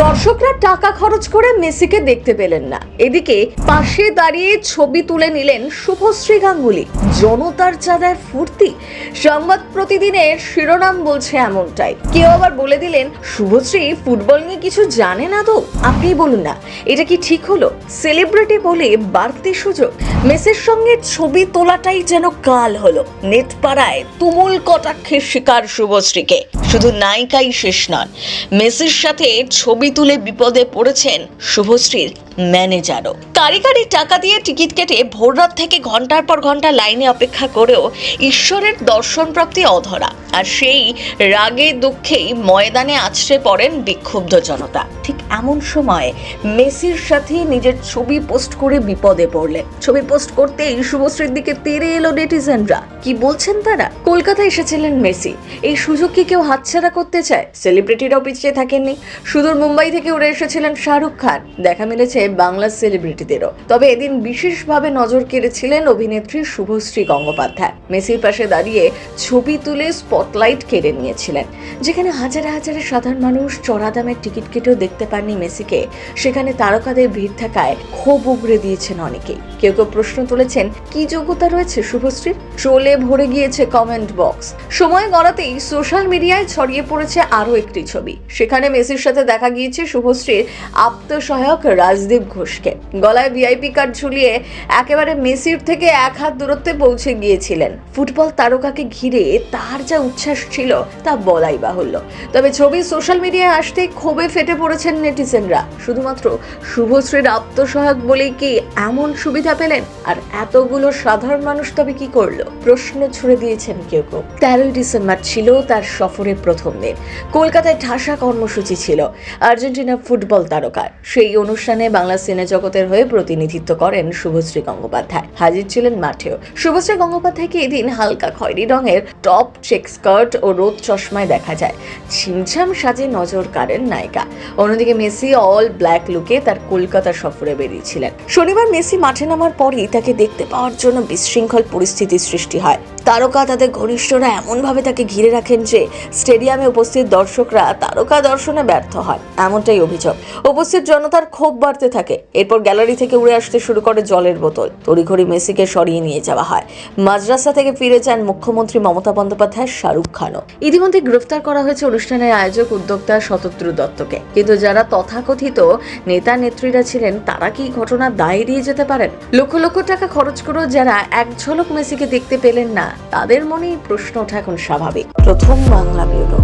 দর্শকরা টাকা খরচ করে মেসিকে দেখতে পেলেন না, এদিকে পাশে দাঁড়িয়ে ছবি তুলে নিলেন শুভশ্রী গাঙ্গুলি। জনতার চাঁদায় ফুর্তি। সংবাদ প্রতিদিনের শিরোনাম বলছে এমনটাই। কেউ আবার বলে দিলেন শুভশ্রী ফুটবল নিয়ে কিছু জানে না। তো আপনি বলুন না, এটা কি ঠিক হলো? সেলিব্রিটি বলে বাড়তি সুযোগ। মেসির সঙ্গে ছবি তোলাটাই যেন কাল হলো। নেট পাড়ায় তুমুল কটাক্ষের শিকার শুভশ্রীকে। শুধু নায়িকাই শেষ নন, মেসির সাথে ছবি তুলে বিপদে পড়েছেন শুভশ্রীর ম্যানেজারও। কারি কারি টাকা দিয়ে টিকিট কেটে ভোররাত থেকে ঘন্টার পর ঘন্টা লাইনে অপেক্ষা করেও ঈশ্বরের দর্শন প্রাপ্তি অধরা। আর সেই রাগে দুঃখেই ময়দানে আছড়ে পড়েন বিক্ষুব্ধ জনতা। ঠিক এমন সময় মেসির সাথে নিজের ছবি পোস্ট করে বিপদে পড়লেন। ছবি পোস্ট করতেই শুভশ্রীর দিকে তেড়ে এলো নেটিজেনরা। কি বলছেন তারা? কলকাতায় এসেছিলেন মেসি, এই সুযোগ কি কেউ হাতছাড়া করতে চায়? সেলিব্রিটিরাও পিছিয়ে থাকেননি। সুদূর মুম্বাই থেকে উড়ে এসেছিলেন শাহরুখ খান। দেখা মিলেছে বাংলা সেলিব্রিটিদেরও। তবে এদিন বিশেষভাবে নজর কেড়েছিলেন অভিনেত্রী শুভশ্রী গঙ্গোপাধ্যায়। মেসির পাশে দাঁড়িয়ে ছবি তুলে স্পটলাইট কেড়ে নিয়েছিলেন। যেখানে হাজারে হাজারে সাধারণ মানুষ চড়া দামের টিকিট কেটেও দেখতে পাননি মেসিকে, সেখানে তারকাদের ভিড় থাকায় ক্ষোভ উগরে দিয়েছেন অনেকেই। কেউ কেউ প্রশ্ন তুলেছেন, কি যোগ্যতা রয়েছে শুভশ্রীর? ট্রোলে ভরে গিয়েছে কমেন্ট বক্স। সময় গড়াতেই সোশ্যাল মিডিয়ায় ছড়িয়ে পড়েছে আরও একটি ছবি। সেখানে মেসির সাথে দেখা গিয়েছে শুভশ্রীর আপ্তসহায়ক রাজদীপ ঘোষকে। গলায় ভিআইপি কার্ড ঝুলিয়ে একেবারে মেসির থেকে এক হাত দূরত্বে পৌঁছে গিয়েছিলেন। ফুটবল তারকাকে ঘিরে তার যা উচ্ছ্বাস ছিল তা বলাই বাহুল্য। তবে ছবি সোশ্যাল মিডিয়ায় আসতেই ক্ষোভে ফেটে পড়েছেন নেটিজেনরা। শুধুমাত্র শুভশ্রীর আপ্তসহায়ক বলেই কি এমন সুবিধা পেলেন? আর এতগুলো সাধারণ মানুষ তবে কি করলো? প্রশ্ন ছুড়ে দিয়েছেন কেউ কেউ। 13ই ডিসেম্বর ছিল তার সফরের প্রথম দিন। কলকাতায় ঠাসা কর্মসূচি ছিল আর্জেন্টিনা ফুটবল তারকার। সেই অনুষ্ঠানে বাংলা সিনে জগতের হয়ে প্রতিনিধিত্ব করেন শুভশ্রী গঙ্গোপাধ্যায়। হাজির ছিলেন মাঠেও। শুভশ্রী গঙ্গোপাধ্যায়কে এদিন হালকা খয়েরি রঙের টপ, চেক স্কার্ট ও রোদ চশমায় দেখা যায়। ছিমছাম সাজে নজর কাড়েন নায়িকা। অন্যদিকে মেসি অল ব্ল্যাক লুকে তার কলকাতা সফরে বেরিয়েছিলেন। শনিবার মেসি মাঠে নামার পরই তাকে দেখতে পাওয়ার জন্য বিশৃঙ্খল পরিস্থিতির সৃষ্টি হয়। তারকা তাদের ঘনিষ্ঠরা এমনভাবে তাকে ঘিরে রাখেন যে স্টেডিয়ামে উপস্থিত দর্শকরা তারকা দর্শনে ব্যর্থ হয়, এমনটাই অভিযোগ। উপস্থিত জনতার ক্ষোভ বাড়তে থাকে। এরপর গ্যালারি থেকে উড়ে আসতে শুরু করে জলের বোতল। তড়িঘড়ি মেসিকে সরিয়ে নিয়ে যাওয়া হয়। মাদ্রাসা থেকে ফিরে যান মুখ্যমন্ত্রী মমতা বন্দ্যোপাধ্যায়, শাহরুখ খানও। ইতিমধ্যে গ্রেফতার করা হয়েছে অনুষ্ঠানের আয়োজক উদ্যোক্তা শতদ্রু দত্তকে। কিন্তু যারা তথাকথিত নেতা নেত্রীরা ছিলেন তারা কি ঘটনার দায় এড়িয়ে যেতে পারেন? লক্ষ লক্ষ টাকা খরচ করেও যারা এক ঝলক মেসিকে দেখতে পেলেন না, তাদের মনেই প্রশ্ন ওঠা এখন স্বাভাবিক। প্রথম বাংলা ব্যুরো।